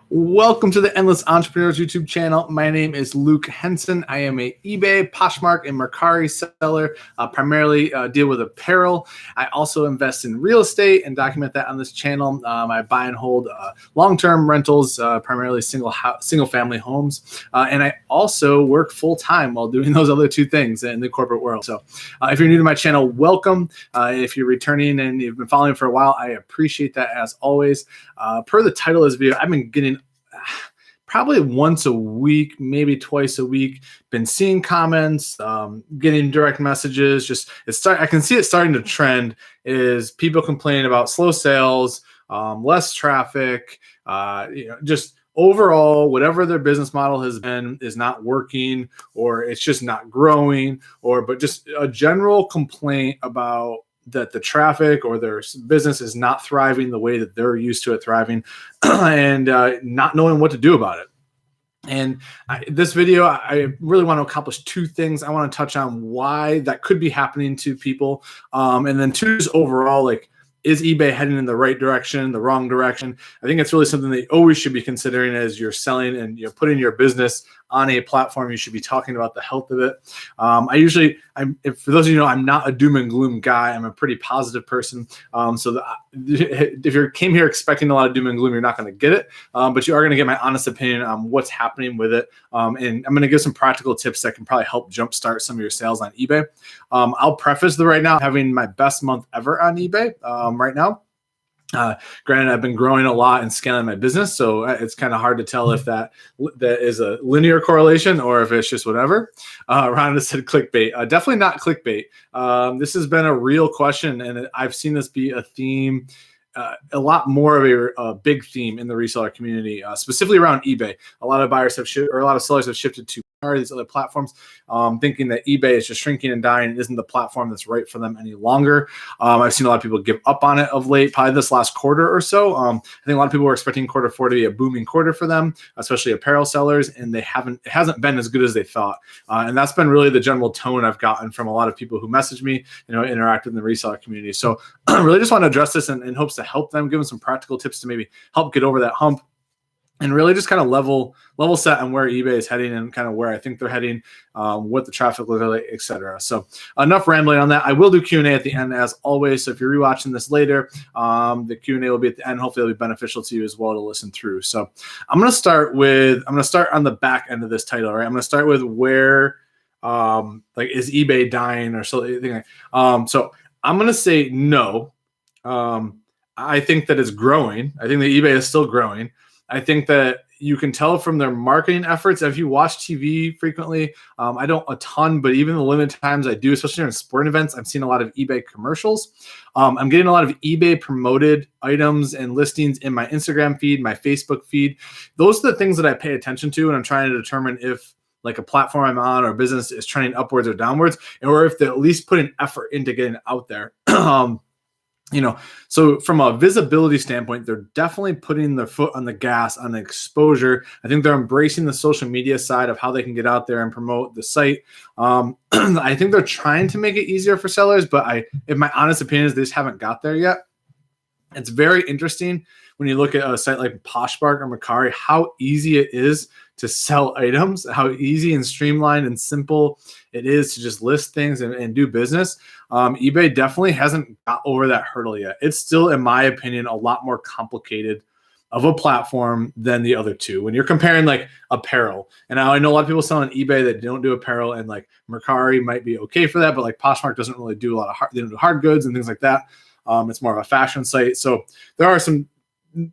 Welcome to the Endless Entrepreneurs YouTube channel. My name is Luke Henson. I am a eBay, Poshmark, and Mercari seller, primarily deal with apparel. I also invest in real estate and document that on this channel. I buy and hold long-term rentals, primarily single-family homes. And I also work full-time while doing those other two things in the corporate world. So if you're new to my channel, welcome. If you're returning and you've been following for a while, I appreciate that as always. Per the title of this video, I've been getting probably once a week, maybe twice a week, been seeing comments, getting direct messages. I can see it starting to trend is people complaining about slow sales, less traffic, just overall, whatever their business model has been is not working, or it's just not growing, but just a general complaint about that the traffic or their business is not thriving the way that they're used to it thriving, and not knowing what to do about it. And this video, I really want to accomplish two things. I want to touch on why that could be happening to people. And then two is overall, like, is eBay heading in the right direction, the wrong direction? I think it's really something that you always should be considering as you're selling and you're putting your business on a platform. You should be talking about the health of it. For those of you who know, I'm not a doom and gloom guy. I'm a pretty positive person. If you came here expecting a lot of doom and gloom, you're not going to get it. But you are going to get my honest opinion on what's happening with it. And I'm going to give some practical tips that can probably help jumpstart some of your sales on eBay. I'll preface right now having my best month ever on eBay right now. Granted, I've been growing a lot and scaling my business, so it's kind of hard to tell if that is a linear correlation or if it's just whatever. Rhonda said clickbait. Definitely not clickbait. This has been a real question, and I've seen this be a theme, a lot more of a big theme in the reseller community, specifically around eBay. A lot of buyers have a lot of sellers have shifted to these other platforms, thinking that eBay is just shrinking and dying and isn't the platform that's right for them any longer. I've seen a lot of people give up on it of late, probably this last quarter or so. I think a lot of people were expecting quarter four to be a booming quarter for them, especially apparel sellers, and it hasn't been as good as they thought. And that's been really the general tone I've gotten from a lot of people who message me, interact with the reseller community. So really just want to address this in hopes to help them, give them some practical tips to maybe help get over that hump, and really just kind of level set on where eBay is heading and kind of where I think they're heading, what the traffic looks like, et cetera. So enough rambling on that. I will do Q&A at the end as always. So if you're rewatching this later, the Q&A will be at the end. Hopefully it'll be beneficial to you as well to listen through. So I'm going to start on the back end of this title, right? I'm going to start with where, is eBay dying or something? So I'm going to say no. I think that it's growing. I think that eBay is still growing. I think that you can tell from their marketing efforts. If you watch TV frequently, I don't a ton, but even the limited times I do, especially during sporting events, I'm seeing a lot of eBay commercials. I'm getting a lot of eBay promoted items and listings in my Instagram feed, my Facebook feed. Those are the things that I pay attention to, and I'm trying to determine if like a platform I'm on or business is trending upwards or downwards, or if they at least put an effort into getting out there. So from a visibility standpoint, they're definitely putting their foot on the gas on the exposure. I think they're embracing the social media side of how they can get out there and promote the site. I think they're trying to make it easier for sellers, but if my honest opinion is they just haven't got there yet. It's very interesting when you look at a site like Poshmark or Mercari, how easy it is to sell items, how easy and streamlined and simple it is to just list things and do business. eBay definitely hasn't got over that hurdle yet. It's still, in my opinion, a lot more complicated of a platform than the other two. When you're comparing like apparel, and I know a lot of people sell on eBay that don't do apparel, and like Mercari might be okay for that, but like Poshmark doesn't really do they don't do hard goods and things like that. It's more of a fashion site. So there are some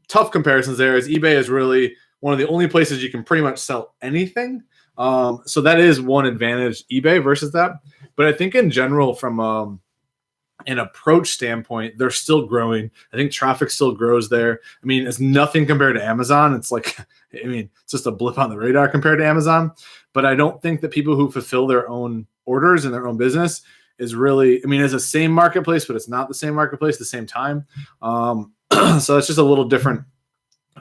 tough comparisons there, as eBay is really one of the only places you can pretty much sell anything. So that is one advantage, eBay versus that. But I think in general, from an approach standpoint, they're still growing. I think traffic still grows there. I mean, it's nothing compared to Amazon. It's like, it's just a blip on the radar compared to Amazon. But I don't think that people who fulfill their own orders in their own business is really, it's the same marketplace, but it's not the same marketplace at the same time. So it's just a little different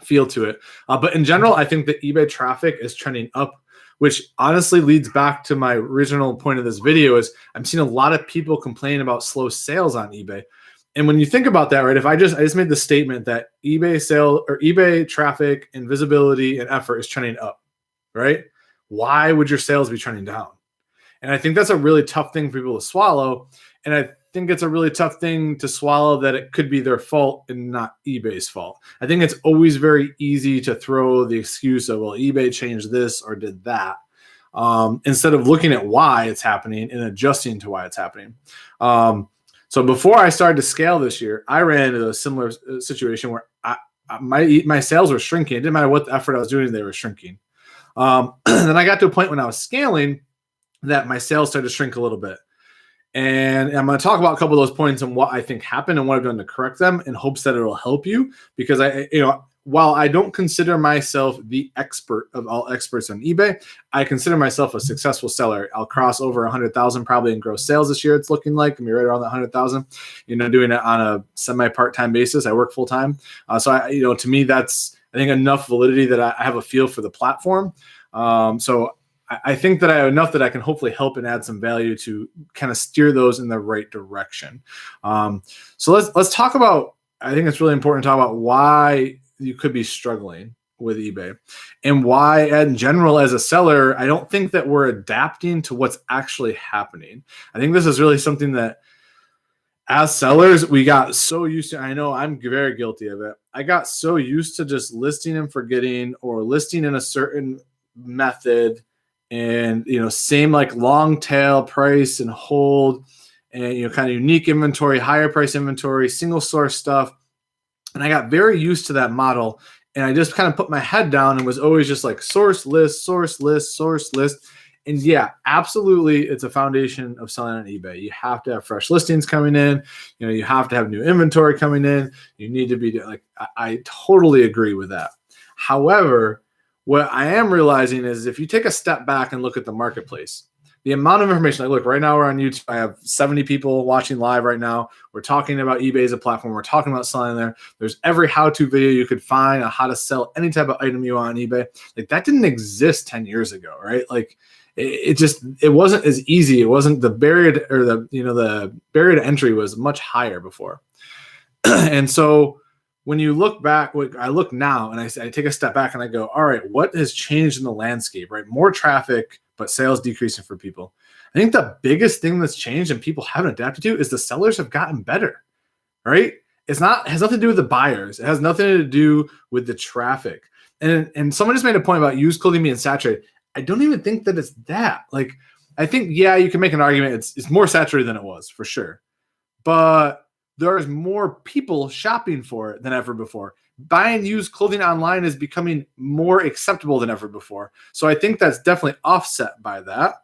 feel to it. But in general, I think that eBay traffic is trending up, which honestly leads back to my original point of this video is I'm seeing a lot of people complain about slow sales on eBay. And when you think about that, right, if I just made the statement that eBay sale or eBay traffic and visibility and effort is trending up, right? Why would your sales be trending down? And I think that's a really tough thing for people to swallow. And I think it's a really tough thing to swallow that it could be their fault and not eBay's fault. I think it's always very easy to throw the excuse of, well, eBay changed this or did that, instead of looking at why it's happening and adjusting to why it's happening. So before I started to scale this year, I ran into a similar situation where my sales were shrinking. It didn't matter what the effort I was doing, they were shrinking. Then I got to a point when I was scaling that my sales started to shrink a little bit. And I'm going to talk about a couple of those points and what I think happened and what I've done to correct them in hopes that it'll help you. Because while I don't consider myself the expert of all experts on eBay, I consider myself a successful seller. I'll cross over 100,000 probably in gross sales this year. It's looking like I'm right around that 100,000. Doing it on a semi-part-time basis. I work full time, so to me that's I think enough validity that I have a feel for the platform. So I think that I have enough that I can hopefully help and add some value to kind of steer those in the right direction. So let's talk about. I think it's really important to talk about why you could be struggling with eBay and why in general as a seller, I don't think that we're adapting to what's actually happening. I think this is really something that as sellers, we got so used to. I know I'm very guilty of it. I got so used to just listing and forgetting or listing in a certain method and, same like long tail price and hold and, kind of unique inventory, higher price inventory, single source stuff. And I got very used to that model, and I just kind of put my head down and was always just like source list, source list, source list. And yeah, absolutely, it's a foundation of selling on eBay. You have to have fresh listings coming in. You have to have new inventory coming in. You need to be like, I totally agree with that. However, what I am realizing is if you take a step back and look at the marketplace, the amount of information, look, right now we're on YouTube. I have 70 people watching live right now. We're talking about eBay as a platform. We're talking about selling there. There's every how-to video you could find on how to sell any type of item you want on eBay. Like that didn't exist 10 years ago, right? Like it wasn't as easy. It wasn't the barrier or the barrier to entry was much higher before. And so when you look back, I look now and I take a step back and I go, all right, what has changed in the landscape, right? More traffic, but sales decreasing for people. I think the biggest thing that's changed and people haven't adapted to is the sellers have gotten better, right? It has nothing to do with the buyers. It has nothing to do with the traffic. And someone just made a point about used clothing being saturated. I don't even think that it's that. Like, I think, yeah, you can make an argument. It's more saturated than it was for sure. But there's more people shopping for it than ever before. Buying used clothing online is becoming more acceptable than ever before. So I think that's definitely offset by that.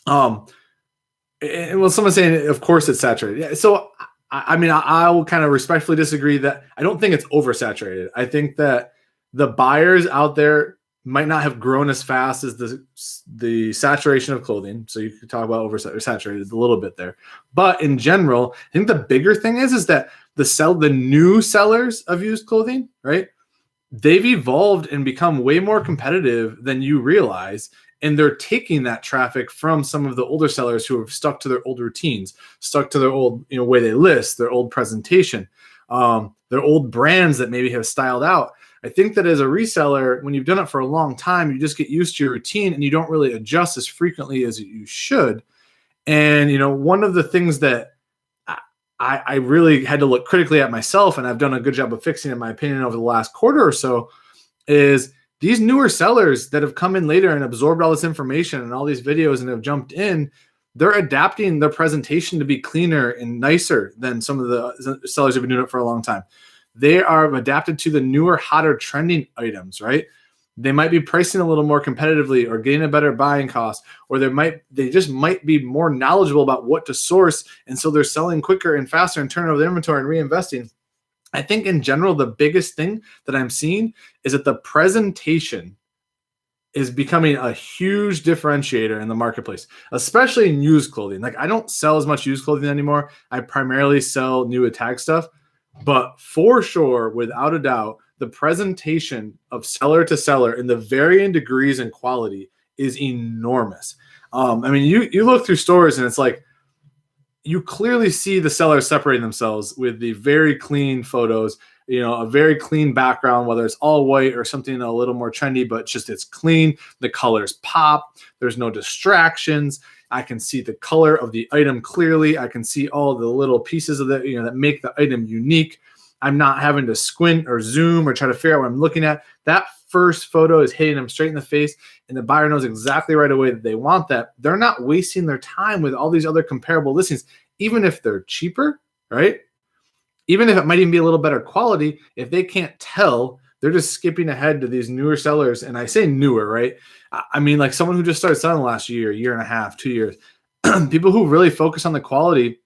And when someone's saying, of course it's saturated. Yeah, so, I will kind of respectfully disagree that I don't think it's oversaturated. I think that the buyers out there might not have grown as fast as the saturation of clothing. So you could talk about oversaturated a little bit there. But in general, I think the bigger thing is that the new sellers of used clothing, right? They've evolved and become way more competitive than you realize. And they're taking that traffic from some of the older sellers who have stuck to their old routines, stuck to their old way they list, their old presentation, their old brands that maybe have styled out. I think that as a reseller, when you've done it for a long time, you just get used to your routine and you don't really adjust as frequently as you should. And, one of the things that I really had to look critically at myself, and I've done a good job of fixing, in my opinion, over the last quarter or so, is these newer sellers that have come in later and absorbed all this information and all these videos and have jumped in, they're adapting their presentation to be cleaner and nicer than some of the sellers who've been doing it for a long time. They are adapted to the newer, hotter, trending items, right? They might be pricing a little more competitively or getting a better buying cost, or they just might be more knowledgeable about what to source, and so they're selling quicker and faster and turning over the inventory and reinvesting. I think in general, the biggest thing that I'm seeing is that the presentation is becoming a huge differentiator in the marketplace, especially in used clothing. Like, I don't sell as much used clothing anymore. I primarily sell new tag stuff. But for sure, without a doubt, the presentation of seller to seller in the varying degrees and quality is enormous. You look through stores and it's like you clearly see the sellers separating themselves with the very clean photos, a very clean background, whether it's all white or something a little more trendy, but just it's clean. The colors pop. There's no distractions. I can see the color of the item clearly. I can see all the little pieces of that, that make the item unique. I'm not having to squint or zoom or try to figure out what I'm looking at. That first photo is hitting them straight in the face, and the buyer knows exactly right away that they want that. They're not wasting their time with all these other comparable listings, even if they're cheaper, right? Even if it might even be a little better quality, if they can't tell, they're just skipping ahead to these newer sellers. And I say newer, right? I mean, like someone who just started selling last year and a half, 2 years, people who really focus on the quality,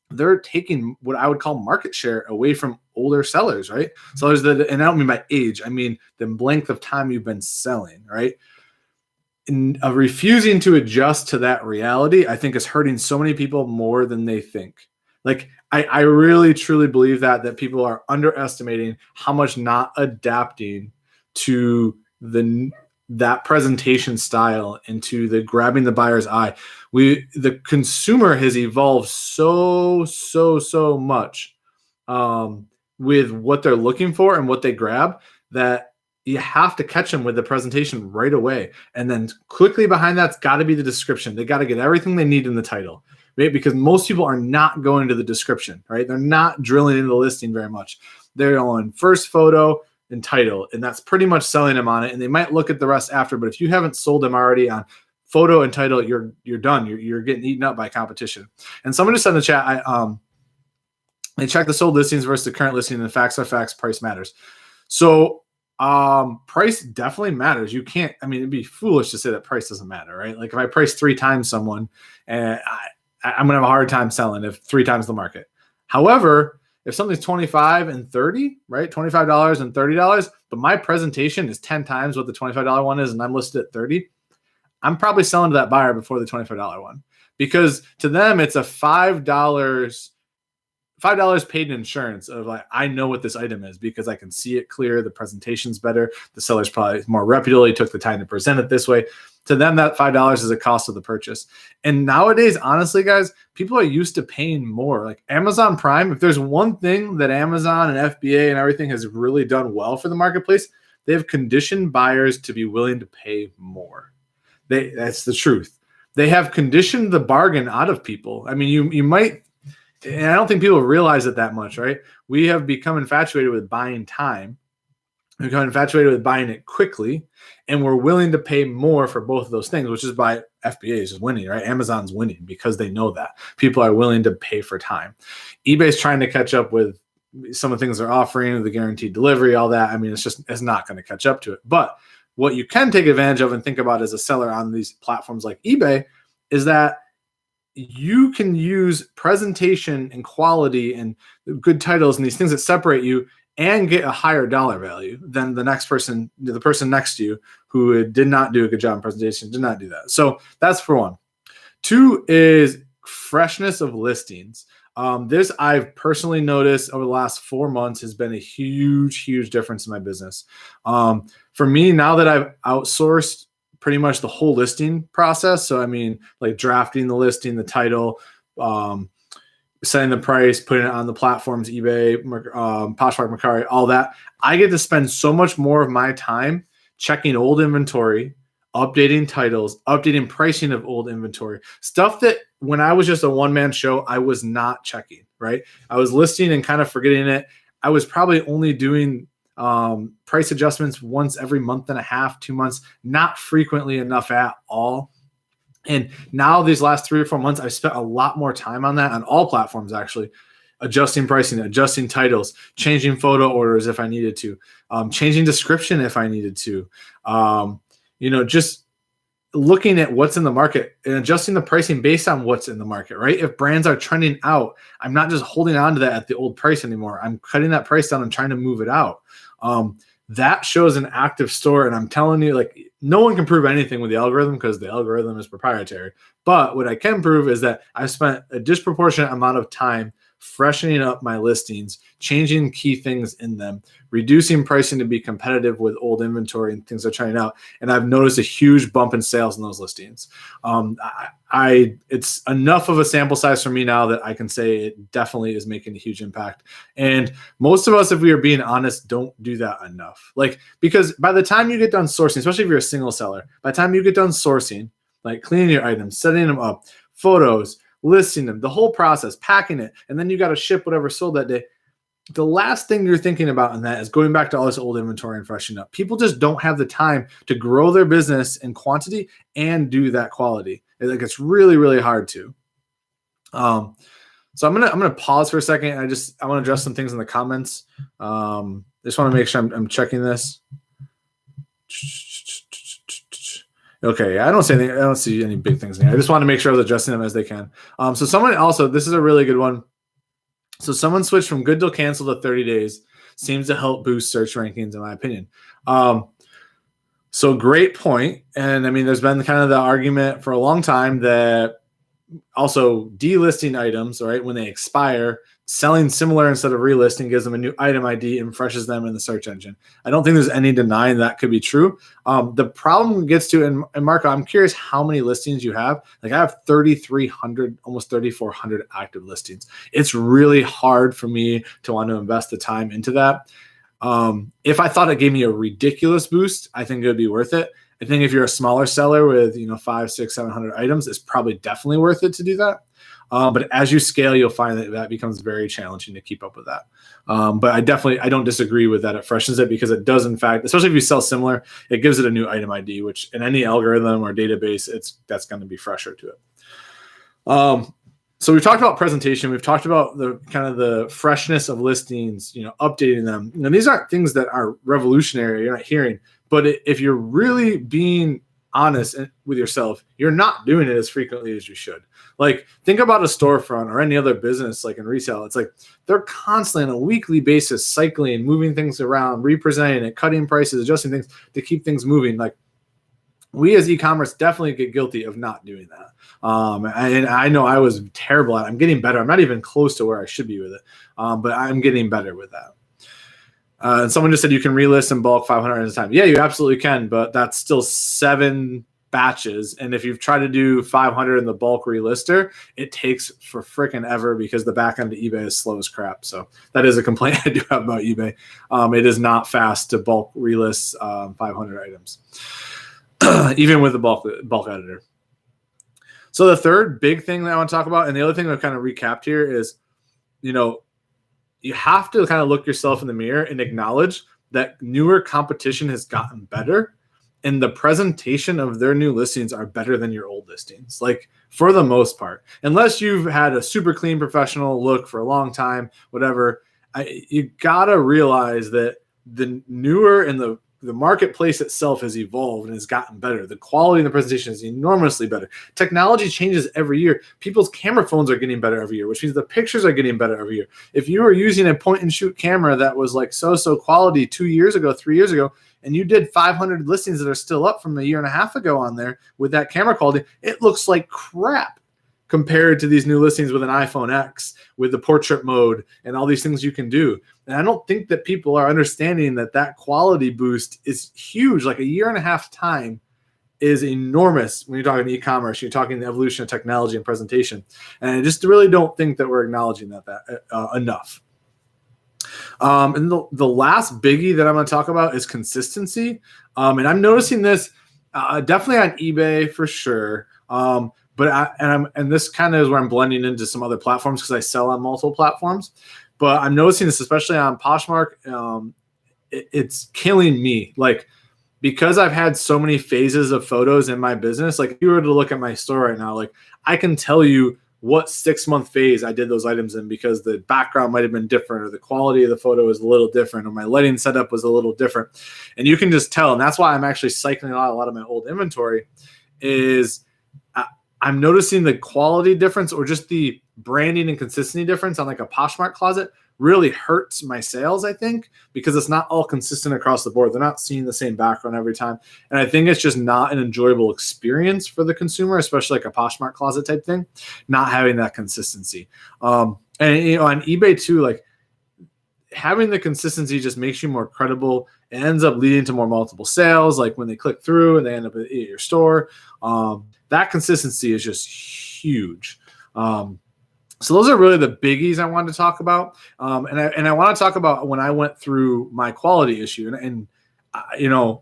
they're taking what I would call market share away from older sellers, right? Sellers that, and I don't mean by age, I mean the length of time you've been selling, right? And refusing to adjust to that reality, I think is hurting so many people more than they think. Like I really truly believe that people are underestimating how much not adapting to that presentation style and to the grabbing the buyer's eye. The consumer has evolved so much with what they're looking for and what they grab, that you have to catch them with the presentation right away. And then quickly behind that's got to be the description. They got to get everything they need in the title, right? Because most people are not going to the description, right? They're not drilling into the listing very much. They're on first photo and title, and that's pretty much selling them on it. And they might look at the rest after, but if you haven't sold them already on photo and title, you're done. You're getting eaten up by competition. And someone just said in the chat, I check the sold listings versus the current listing, and the facts are facts, price matters. So price definitely matters. You can't, I mean, it'd be foolish to say that price doesn't matter, right? Like if I price 3 times someone, and I'm gonna have a hard time selling if 3 times the market. However, if something's 25 and 30, right? $25 and $30, but my presentation is 10 times what the $25 one is, and I'm listed at 30, I'm probably selling to that buyer before the $25 one, because to them it's a $5 paid in insurance of like, I know what this item is because I can see it clear. The presentation's better. The seller's probably more reputable. He took the time to present it this way. To them, that $5 is the cost of the purchase. And nowadays, honestly, guys, people are used to paying more. Like Amazon Prime, if there's one thing that Amazon and FBA and everything has really done well for the marketplace, they have conditioned buyers to be willing to pay more. That's the truth. They have conditioned the bargain out of people. I mean, you might, and I don't think people realize it that much, right? We have become infatuated with buying time. We've become infatuated with buying it quickly, and we're willing to pay more for both of those things, which is why FBA is just winning, right? Amazon's winning because they know that. People are willing to pay for time. eBay's trying to catch up with some of the things they're offering, the guaranteed delivery, all that. I mean, it's not going to catch up to it. But what you can take advantage of and think about as a seller on these platforms like eBay is that you can use presentation and quality and good titles and these things that separate you and get a higher dollar value than the next person, the person next to you who did not do a good job in presentation, did not do that. So that's for one. 2 is freshness of listings. This I've personally noticed over the last 4 months has been a huge difference in my business. For me, now that I've outsourced pretty much the whole listing process. So, I mean, like drafting the listing, the title, setting the price, putting it on the platforms, eBay, Poshmark, Mercari, all that. I get to spend so much more of my time checking old inventory, updating titles, updating pricing of old inventory, stuff that when I was just a one-man show, I was not checking, right? I was listing and kind of forgetting it. I was probably only doing price adjustments once every month and a half, 2 months, not frequently enough at all. And now these last 3 or 4 months, I've spent a lot more time on that on all platforms, actually, adjusting pricing, adjusting titles, changing photo orders if I needed to, changing description if I needed to, just looking at what's in the market and adjusting the pricing based on what's in the market, right? If brands are trending out, I'm not just holding on to that at the old price anymore. I'm cutting that price down and trying to move it out. That shows an active store. And I'm telling you, like, no one can prove anything with the algorithm because the algorithm is proprietary. But what I can prove is that I've spent a disproportionate amount of time freshening up my listings, changing key things in them, reducing pricing to be competitive with old inventory and things they're trying out. And I've noticed a huge bump in sales in those listings. It's enough of a sample size for me now that I can say it definitely is making a huge impact. And most of us, if we are being honest, don't do that enough. Like, because by the time you get done sourcing, especially if you're a single seller, by the time you get done sourcing, like cleaning your items, setting them up, photos, listing them, the whole process, packing it, and then you got to ship whatever sold that day. The last thing you're thinking about in that is going back to all this old inventory and freshening up. People just don't have the time to grow their business in quantity and do that quality. Like, it's really, really hard to. So I'm gonna pause for a second. I want to address some things in the comments. Just want to make sure I'm checking this. Okay, I don't see any big things in here. I just want to make sure I was addressing them as they can. So someone also, this is a really good one. So someone switched from good till cancel to 30 days. Seems to help boost search rankings, in my opinion. So great point. And I mean, there's been kind of the argument for a long time that also delisting items, right, when they expire, selling similar instead of relisting gives them a new item ID and refreshes them in the search engine. I don't think there's any denying that could be true. The problem gets to, and Marco, I'm curious how many listings you have. Like, I have 3,300, almost 3,400 active listings. It's really hard for me to want to invest the time into that. If I thought it gave me a ridiculous boost, I think it would be worth it. I think if you're a smaller seller with 500, 600, 700 items, it's probably definitely worth it to do that. But as you scale, you'll find that becomes very challenging to keep up with that. But I don't disagree with that. It freshens it because it does, in fact, especially if you sell similar, it gives it a new item ID, which in any algorithm or database, that's going to be fresher to it. So we've talked about presentation. We've talked about the kind of the freshness of listings, updating them. And these aren't things that are revolutionary. You're not hearing. But if you're really being honest with yourself, you're not doing it as frequently as you should. Like, think about a storefront or any other business, like in retail. It's like they're constantly on a weekly basis cycling, moving things around, representing it, cutting prices, adjusting things to keep things moving. Like, we as e-commerce definitely get guilty of not doing that. And I know I was terrible at it. I'm getting better. I'm not even close to where I should be with it, but I'm getting better with that. And someone just said you can relist in bulk 500 at a time. Yeah, you absolutely can, but that's still 7 batches. And if you've tried to do 500 in the bulk relister, it takes for freaking ever because the back end of eBay is slow as crap. So that is a complaint I do have about eBay. It is not fast to bulk relist 500 items, even with the bulk editor. So the third big thing that I want to talk about, and the other thing I've kind of recapped here is, you have to kind of look yourself in the mirror and acknowledge that newer competition has gotten better and the presentation of their new listings are better than your old listings, like for the most part. Unless you've had a super clean professional look for a long time, whatever, you got to realize that the newer and the marketplace itself has evolved and has gotten better. The quality of the presentation is enormously better. Technology changes every year. People's camera phones are getting better every year, which means the pictures are getting better every year. If you were using a point and shoot camera that was like so quality 2 years ago, 3 years ago, and you did 500 listings that are still up from a year and a half ago on there with that camera quality, it looks like crap compared to these new listings with an iPhone X, with the portrait mode and all these things you can do. And I don't think that people are understanding that quality boost is huge. Like, a year and a half time is enormous when you're talking e-commerce, you're talking the evolution of technology and presentation. And I just really don't think that we're acknowledging that enough. And the last biggie that I'm going to talk about is consistency. And I'm noticing this definitely on eBay for sure. And this kind of is where I'm blending into some other platforms because I sell on multiple platforms. But I'm noticing this, especially on Poshmark, it's killing me. Like, because I've had so many phases of photos in my business, like if you were to look at my store right now, like I can tell you what 6-month phase I did those items in because the background might have been different or the quality of the photo is a little different or my lighting setup was a little different. And you can just tell. And that's why I'm actually cycling out a lot of my old inventory is I'm noticing the quality difference or just the branding and consistency difference on like a Poshmark closet really hurts my sales, I think, because it's not all consistent across the board. They're not seeing the same background every time. And I think it's just not an enjoyable experience for the consumer, especially like a Poshmark closet type thing, not having that consistency. And on eBay too, like having the consistency just makes you more credible. It ends up leading to more multiple sales. Like when they click through and they end up at your store, that consistency is just huge. So those are really the biggies I wanted to talk about. And I want to talk about when I went through my quality issue. And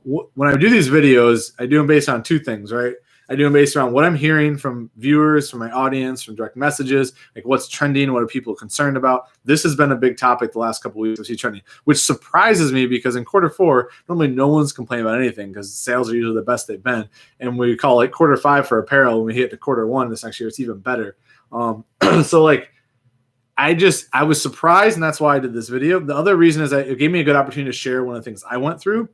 when I do these videos, I do them based on two things, right? I do them based around what I'm hearing from viewers, from my audience, from direct messages, like what's trending, what are people concerned about. This has been a big topic the last couple of weeks of see trending, which surprises me because in Q4, normally no one's complaining about anything because sales are usually the best they've been. And we call it Q5 for apparel. When we hit to Q1 this next year, it's even better. So like, I was surprised, and that's why I did this video. The other reason is it gave me a good opportunity to share one of the things I went through.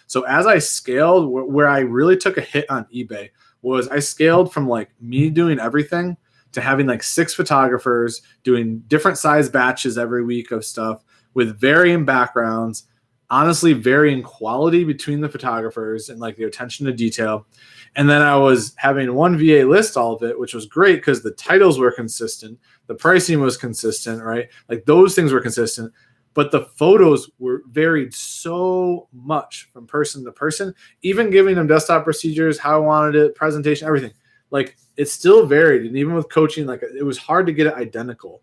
So as I scaled, where I really took a hit on eBay was I scaled from like me doing everything to having like 6 photographers doing different size batches every week of stuff with varying backgrounds, honestly varying quality between the photographers and like the attention to detail. And then I was having one VA list all of it, which was great because the titles were consistent, the pricing was consistent, right? Like those things were consistent. But the photos were varied so much from person to person, even giving them desktop procedures, how I wanted it, presentation, everything. Like it still varied. And even with coaching, like it was hard to get it identical.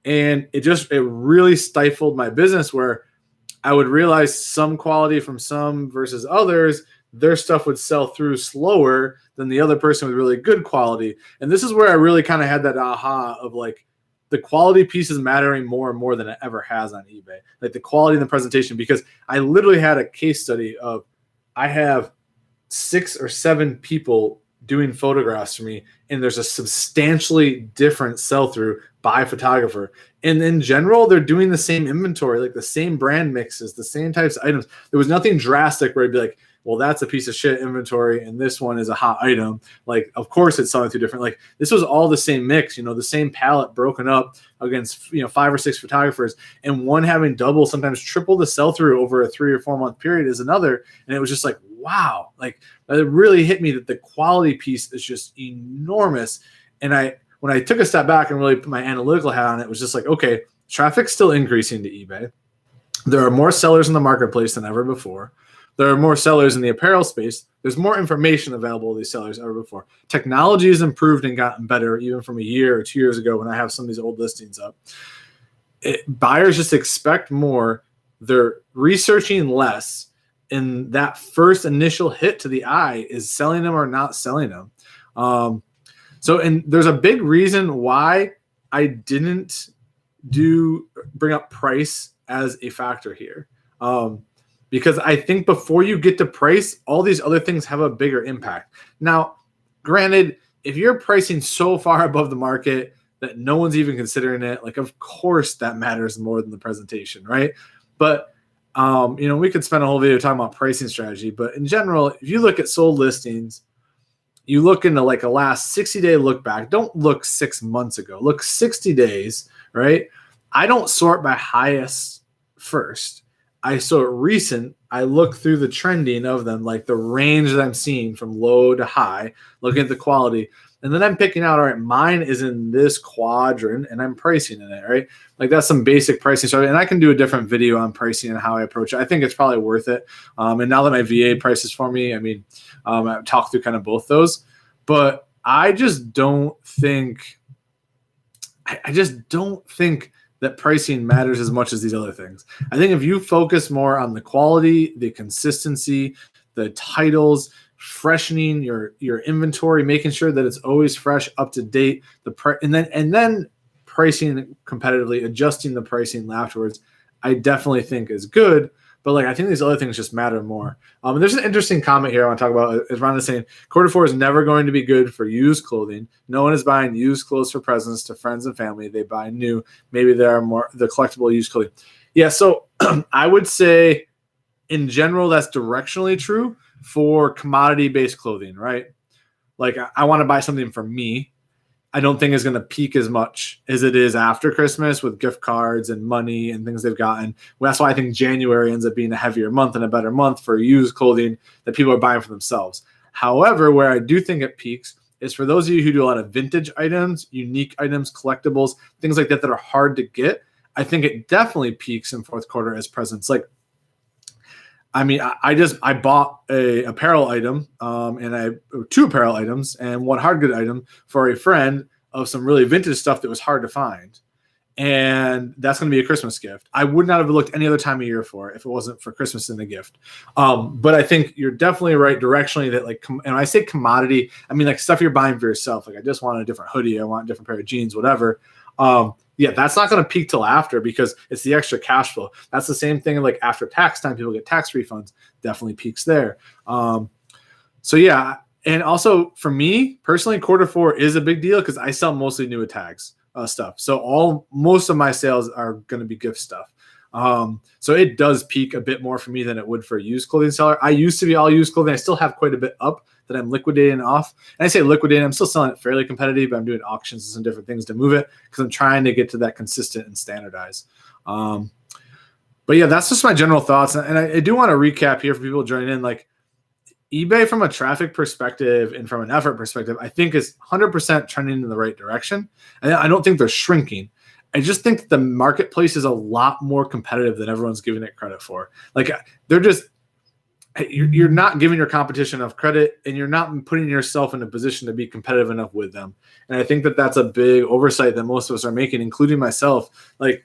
And it really stifled my business where I would realize some quality from some versus others, their stuff would sell through slower than the other person with really good quality. And this is where I really kind of had that aha of like, the quality piece is mattering more and more than it ever has on eBay. Like the quality in the presentation, because I literally had a case study of I have 6 or 7 people doing photographs for me, and there's a substantially different sell-through by photographer. And in general, they're doing the same inventory, like the same brand mixes, the same types of items. There was nothing drastic where I'd be like, well, that's a piece of shit inventory, and this one is a hot item. Like, of course, it's selling through different. Like, this was all the same mix, the same palette broken up against 5 or 6 photographers, and one having double, sometimes triple the sell through over a 3 or 4 month period is another. And it was just like, wow, like it really hit me that the quality piece is just enormous. And when I took a step back and really put my analytical hat on it, was just like, okay, traffic's still increasing to eBay. There are more sellers in the marketplace than ever before. There are more sellers in the apparel space. There's more information available to these sellers ever before. Technology has improved and gotten better even from a year or 2 years ago when I have some of these old listings up. Buyers just expect more. They're researching less. And that first initial hit to the eye is selling them or not selling them. And there's a big reason why I didn't bring up price as a factor here. Because I think before you get to price, all these other things have a bigger impact. Now, granted, if you're pricing so far above the market that no one's even considering it, like, of course that matters more than the presentation, right? But, we could spend a whole video talking about pricing strategy. But in general, if you look at sold listings, you look into like a last 60-day look back. Don't look 6 months ago. Look 60 days, right? I don't sort by highest first. I sort recent. I look through the trending of them, like the range that I'm seeing from low to high, looking at the quality. And then I'm picking out, all right, mine is in this quadrant and I'm pricing in it, right? Like that's some basic pricing strategy. And I can do a different video on pricing and how I approach it. I think it's probably worth it. And now that my VA prices for me, I've talked through kind of both those. But I just don't think that pricing matters as much as these other things. I think if you focus more on the quality, the consistency, the titles, freshening your inventory, making sure that it's always fresh, up to date, and then pricing competitively, adjusting the pricing afterwards, I definitely think is good. But like, I think these other things just matter more. And there's an interesting comment here I want to talk about. It's Rhonda saying, Q4 is never going to be good for used clothing. No one is buying used clothes for presents to friends and family. They buy new. Maybe there are more the collectible used clothing. Yeah, so I would say in general, that's directionally true for commodity-based clothing, right? Like I want to buy something for me. I don't think is going to peak as much as it is after Christmas with gift cards and money and things they've gotten. Well, that's why I think January ends up being a heavier month and a better month for used clothing that people are buying for themselves. However, where I do think it peaks is for those of you who do a lot of vintage items, unique items, collectibles, things like that that are hard to get. I think it definitely peaks in fourth quarter as presents. Like, I mean, I bought a apparel item, and two apparel items and one hard good item for a friend of some really vintage stuff that was hard to find. And that's going to be a Christmas gift. I would not have looked any other time of year for it if it wasn't for Christmas and a gift. But I think you're definitely right directionally that, like, and when I say commodity, I mean like stuff you're buying for yourself. Like, I just want a different hoodie. I want a different pair of jeans, whatever. Yeah, that's not going to peak till after because it's the extra cash flow. That's the same thing like after tax time, people get tax refunds. Definitely peaks there. So yeah, and also for me personally, quarter four is a big deal because I sell mostly new tags stuff. So most of my sales are going to be gift stuff. So it does peak a bit more for me than it would for a used clothing seller. I used to be all used clothing. I still have quite a bit up that I'm liquidating off. And I say liquidating, I'm still selling it fairly competitive, but I'm doing auctions and some different things to move it because I'm trying to get to that consistent and standardized. But yeah, that's just my general thoughts. And I do want to recap here for people joining in. Like, eBay from a traffic perspective and from an effort perspective, I think is 100% trending in the right direction. And I don't think they're shrinking. I just think that the marketplace is a lot more competitive than everyone's giving it credit for. Like, you're not giving your competition enough credit, and you're not putting yourself in a position to be competitive enough with them. And I think that that's a big oversight that most of us are making, including myself. Like,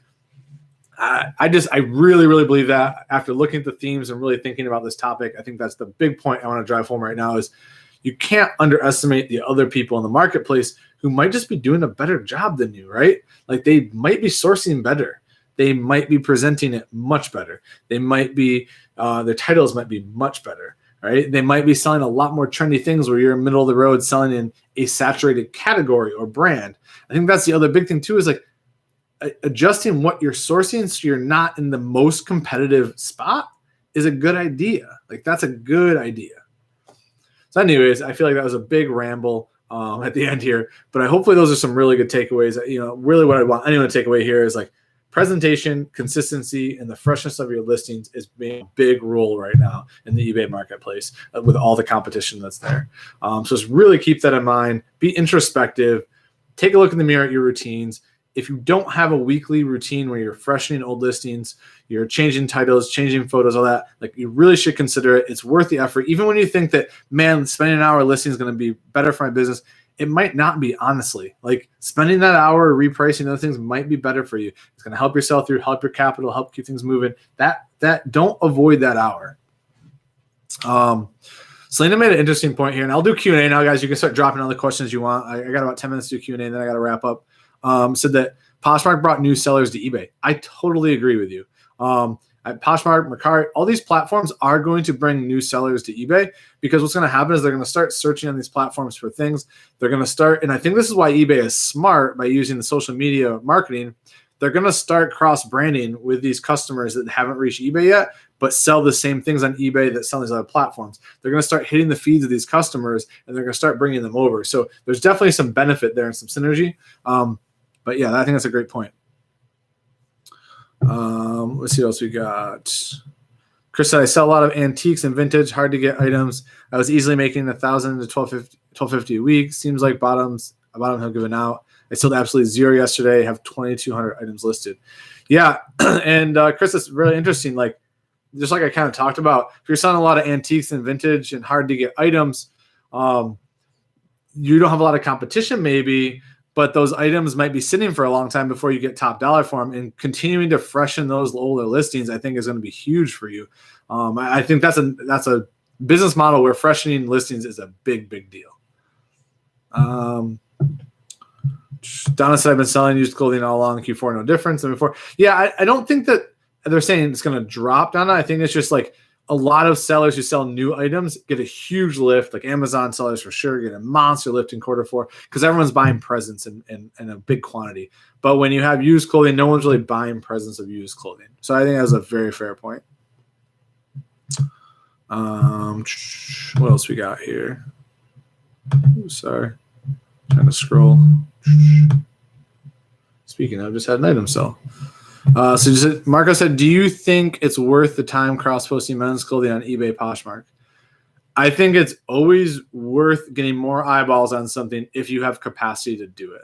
I really, really believe that after looking at the themes and really thinking about this topic, I think that's the big point I want to drive home right now is you can't underestimate the other people in the marketplace who might just be doing a better job than you, right? Like, they might be sourcing better. They might be presenting it much better. They might be, their titles might be much better, right? They might be selling a lot more trendy things where you're in middle of the road selling in a saturated category or brand. I think that's the other big thing too, is like adjusting what you're sourcing so you're not in the most competitive spot is a good idea. Like, that's a good idea. So anyways, I feel like that was a big ramble at the end here, but hopefully those are some really good takeaways. Really what I want anyone to take away here is like presentation, consistency, and the freshness of your listings is being a big role right now in the eBay marketplace with all the competition that's there. So just really keep that in mind. Be introspective. Take a look in the mirror at your routines. If you don't have a weekly routine where you're freshening old listings, you're changing titles, changing photos, all that, like, you really should consider it. It's worth the effort. Even when you think that, man, spending an hour listing is going to be better for my business, it might not be, honestly. Like, spending that hour repricing other things might be better for you. It's going to help your sell through, help your capital, help keep things moving. That don't avoid that hour. Selena made an interesting point here, and I'll do Q&A now, guys. You can start dropping all the questions you want. I got about 10 minutes to do Q&A, and then I got to wrap up. Said that Poshmark brought new sellers to eBay. I totally agree with you. Poshmark, Mercari, all these platforms are going to bring new sellers to eBay because what's going to happen is they're going to start searching on these platforms for things. They're going to start, and I think this is why eBay is smart by using the social media marketing. They're going to start cross-branding with these customers that haven't reached eBay yet, but sell the same things on eBay that sell these other platforms. They're going to start hitting the feeds of these customers, and they're going to start bringing them over. So there's definitely some benefit there and some synergy. But yeah, I think that's a great point. Let's see what else we got. Chris said, I sell a lot of antiques and vintage, hard to get items. I was easily making $1,000 to $1,250 a week. Seems like bottom have given out. I sold absolutely zero yesterday. Have 2,200 items listed. Yeah, and Chris, it's really interesting. Like, just like I kind of talked about, if you're selling a lot of antiques and vintage and hard to get items, you don't have a lot of competition maybe, but those items might be sitting for a long time before you get top dollar for them, and continuing to freshen those older listings, I think, is going to be huge for you. I think that's a business model where freshening listings is a big, big deal. Donna said, I've been selling used clothing all along. Q4, no difference than before. Yeah, I don't think that they're saying it's going to drop, Donna. I think it's just like a lot of sellers who sell new items get a huge lift, like Amazon sellers for sure get a monster lift in quarter four because everyone's buying presents in a big quantity. But when you have used clothing, no one's really buying presents of used clothing. So I think that's a very fair point. What else we got here? Ooh, sorry. Trying to scroll. Speaking of, just had an item sell. So Marco said, do you think it's worth the time cross-posting men's clothing on eBay Poshmark? I think it's always worth getting more eyeballs on something if you have capacity to do it.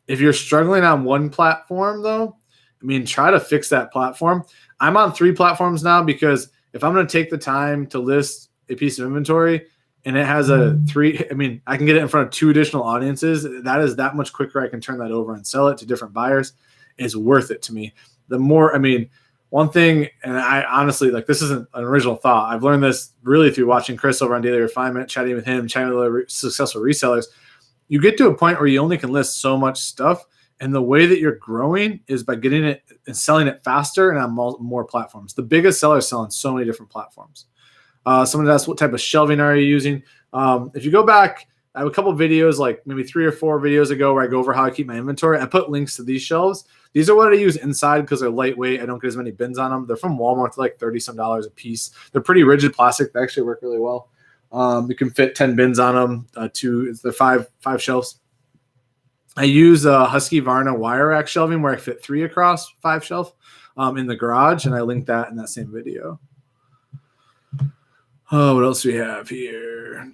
If you're struggling on one platform, though, I mean, try to fix that platform. I'm on 3 platforms now because if I'm going to take the time to list a piece of inventory and it has a 3, I mean, I can get it in front of 2 additional audiences. That is that much quicker I can turn that over and sell it to different buyers. It's worth it to me. The more, I mean, one thing, and I honestly, like, this isn't an original thought. I've learned this really through watching Chris over on Daily Refinement, chatting with him, chatting with other successful resellers. You get to a point where you only can list so much stuff. And the way that you're growing is by getting it and selling it faster and on more platforms. The biggest sellers sell on so many different platforms. Someone asked, what type of shelving are you using? If you go back, I have a couple videos, like maybe 3 or 4 videos ago, where I go over how I keep my inventory. I put links to these shelves. These are what I use inside because they're lightweight. I don't get as many bins on them. They're from Walmart. They're like $30 some a piece. They're pretty rigid plastic. They actually work really well. You can fit 10 bins on them. They're five shelves. I use Husqvarna wire rack shelving where I fit 3 across 5 shelf in the garage, and I link that in that same video. Oh, what else do we have here?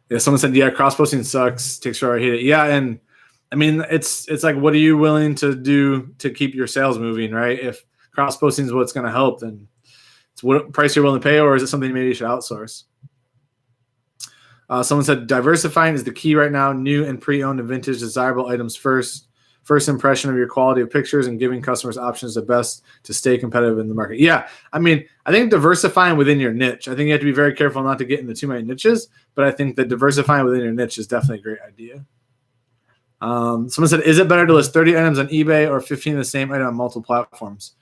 Yeah, someone said, yeah, cross posting sucks. Takes forever. I hate it. Yeah, and I mean, it's like, what are you willing to do to keep your sales moving, right? If cross posting is what's going to help, then it's what price you're willing to pay, or is it something maybe you should outsource? Someone said, diversifying is the key right now. New and pre-owned and vintage desirable items first. First impression of your quality of pictures and giving customers options the best to stay competitive in the market. Yeah, I mean, I think diversifying within your niche. I think you have to be very careful not to get into too many niches, but I think that diversifying within your niche is definitely a great idea. Someone said, is it better to list 30 items on eBay or 15 of the same item on multiple platforms?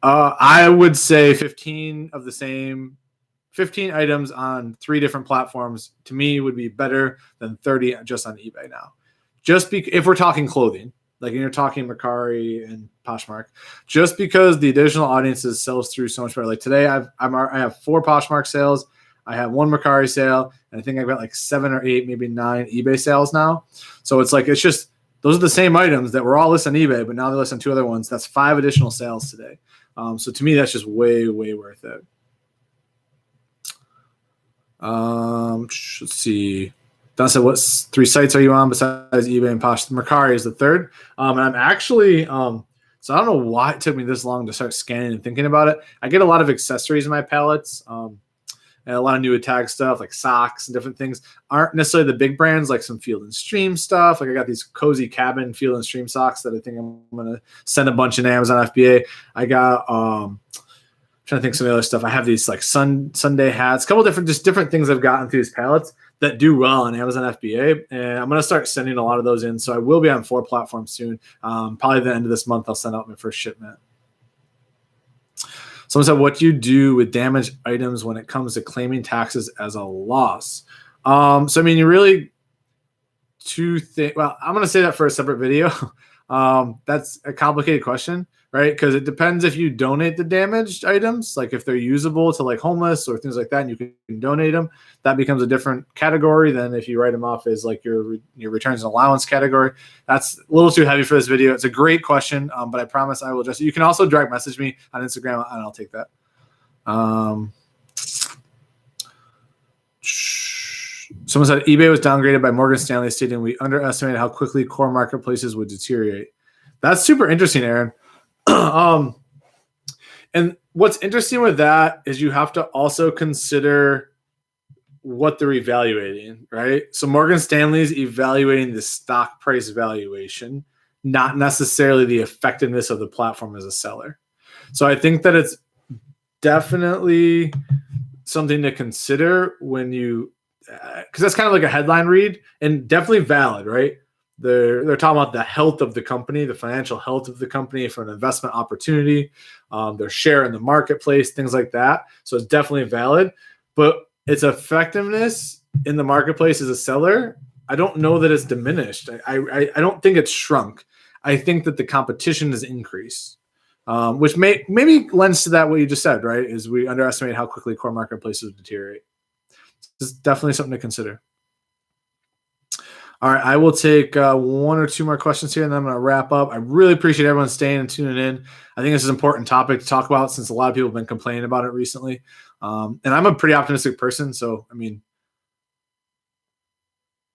I would say 15 items on 3 different platforms to me would be better than 30 just on eBay now. If we're talking clothing, like you're talking Mercari and Poshmark, just because the additional audiences sells through so much better. Like today, I have 4 Poshmark sales, I have 1 Mercari sale, and I think I've got like 7 or 8, maybe 9 eBay sales now. So it's like, it's just, those are the same items that were all listed on eBay, but now they're listed on 2 other ones. That's 5 additional sales today. So to me, that's just way, way worth it. Let's see. Don said, what 3 sites are you on besides eBay and Posh? Mercari is the 3rd. And I'm actually, so I don't know why it took me this long to start scanning and thinking about it. I get a lot of accessories in my pallets, and a lot of new tag stuff like socks and different things. Aren't necessarily the big brands, like some Field and Stream stuff. Like I got these cozy cabin Field and Stream socks that I think I'm going to send a bunch in Amazon FBA. I got, trying to think some of the other stuff. I have these like Sunday hats, a couple different things I've gotten through these pallets that do well on Amazon FBA, and I'm going to start sending a lot of those in. So I will be on 4 platforms soon. Probably the end of this month, I'll send out my first shipment. Someone said, what do you do with damaged items when it comes to claiming taxes as a loss? So I mean, you really well, I'm going to say that for a separate video. That's a complicated question, right? Because it depends if you donate the damaged items, like if they're usable to like homeless or things like that, and you can donate them, that becomes a different category than if you write them off as like your returns and allowance category. That's a little too heavy for this video. It's a great question, but I promise I will address it. You can also direct message me on Instagram, and I'll take that. Someone said eBay was downgraded by Morgan Stanley, stating we underestimated how quickly core marketplaces would deteriorate. That's super interesting, Aaron. And what's interesting with that is you have to also consider what they're evaluating, right? So Morgan Stanley's evaluating the stock price valuation, not necessarily the effectiveness of the platform as a seller. So I think that it's definitely something to consider when you, because that's kind of like a headline read and definitely valid, right? They're talking about the health of the company, the financial health of the company for an investment opportunity, their share in the marketplace, things like that. So it's definitely valid, but its effectiveness in the marketplace as a seller, I don't know that it's diminished. I don't think it's shrunk. I think that the competition has increased, which maybe lends to that what you just said, right? Is we underestimate how quickly core marketplaces deteriorate. It's definitely something to consider. All right, I will take one or two more questions here, and then I'm going to wrap up. I really appreciate everyone staying and tuning in. I think this is an important topic to talk about since a lot of people have been complaining about it recently. And I'm a pretty optimistic person, so I mean,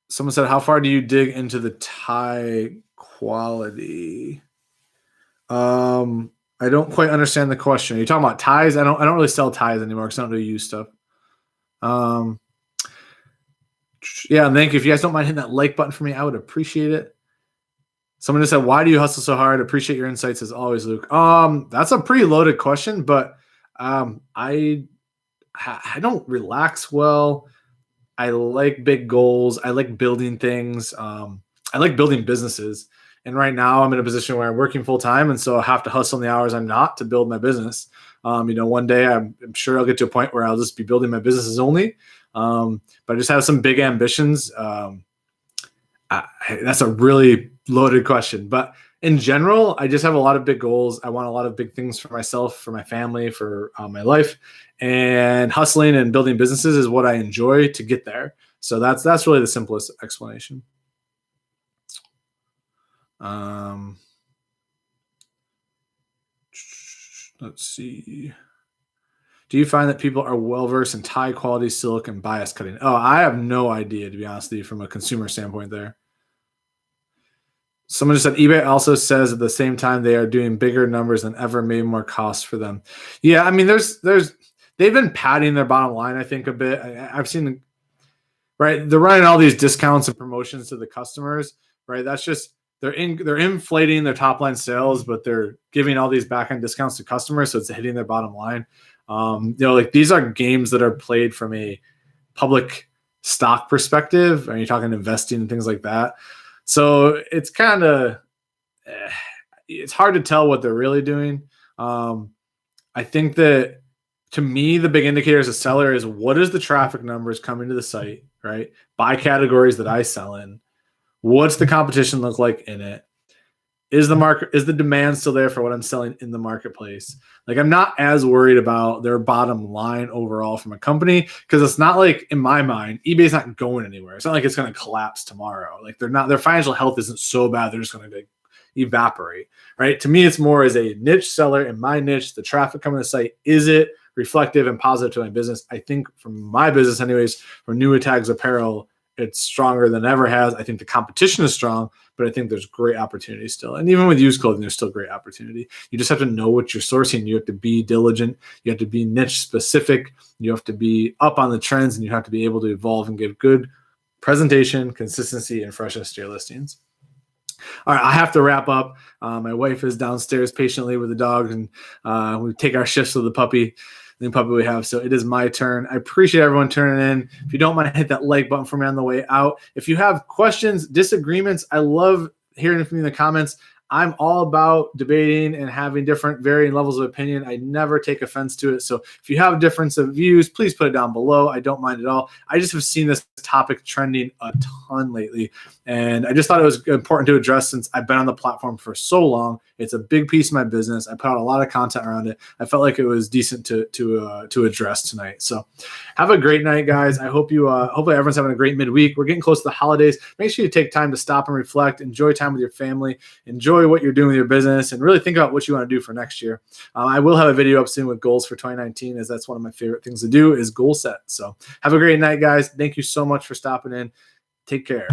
someone said, "How far do you dig into the tie quality?" I don't quite understand the question. Are you talking about ties? I don't really sell ties anymore because I don't do used stuff. Yeah, and thank you. If you guys don't mind hitting that like button for me, I would appreciate it. Someone just said, "Why do you hustle so hard?" Appreciate your insights as always, Luke. That's a pretty loaded question, but I don't relax well. I like big goals. I like building things. I like building businesses. And right now I'm in a position where I'm working full time. And so I have to hustle in the hours I'm not to build my business. One day I'm sure I'll get to a point where I'll just be building my businesses only. But I just have some big ambitions. That's a really loaded question, but in general, I just have a lot of big goals. I want a lot of big things for myself, for my family, for my life, and hustling and building businesses is what I enjoy to get there. So that's really the simplest explanation. Let's see. Do you find that people are well versed in tie quality, silk, and bias cutting? Oh, I have no idea, to be honest with you, from a consumer standpoint there. Someone just said eBay also says at the same time they are doing bigger numbers than ever, maybe more costs for them. Yeah, I mean, they've been padding their bottom line, I think, a bit. I've seen, right? They're running all these discounts and promotions to the customers, right? That's just they're inflating their top line sales, but they're giving all these back end discounts to customers, so it's hitting their bottom line. Like these are games that are played from a public stock perspective. Are you talking investing and things like that? So it's kind of it's hard to tell what they're really doing. I think that to me, the big indicator as a seller is what is the traffic numbers coming to the site, right? By categories that I sell in. What's the competition look like in it? Is the demand still there for what I'm selling in the marketplace? Like I'm not as worried about their bottom line overall from a company because it's not like in my mind, eBay's not going anywhere. It's not like it's going to collapse tomorrow. Like their financial health isn't so bad they're just going to evaporate, right? To me, it's more as a niche seller in my niche, the traffic coming to the site, is it reflective and positive to my business? I think from my business anyways, for New Tags Apparel, it's stronger than ever has. I think the competition is strong, but I think there's great opportunity still. And even with used clothing, there's still great opportunity. You just have to know what you're sourcing. You have to be diligent. You have to be niche specific. You have to be up on the trends, and you have to be able to evolve and give good presentation, consistency, and freshness to your listings. All right, I have to wrap up. My wife is downstairs patiently with the dog, and we take our shifts with the puppy. The puppy we have. So it is my turn. I appreciate everyone turning in. If you don't mind, hit that like button for me on the way out. If you have questions, disagreements, I love hearing from you in the comments. I'm all about debating and having different varying levels of opinion. I never take offense to it. So if you have a difference of views, please put it down below. I don't mind at all. I just have seen this topic trending a ton lately. And I just thought it was important to address since I've been on the platform for so long. It's a big piece of my business. I put out a lot of content around it. I felt like it was decent to address tonight. So have a great night, guys. I hope hopefully everyone's having a great midweek. We're getting close to the holidays. Make sure you take time to stop and reflect, enjoy time with your family, enjoy what you're doing with your business, and really think about what you want to do for next year. I will have a video up soon with goals for 2019, as that's one of my favorite things to do is goal set. So have a great night, guys. Thank you so much for stopping in. Take care.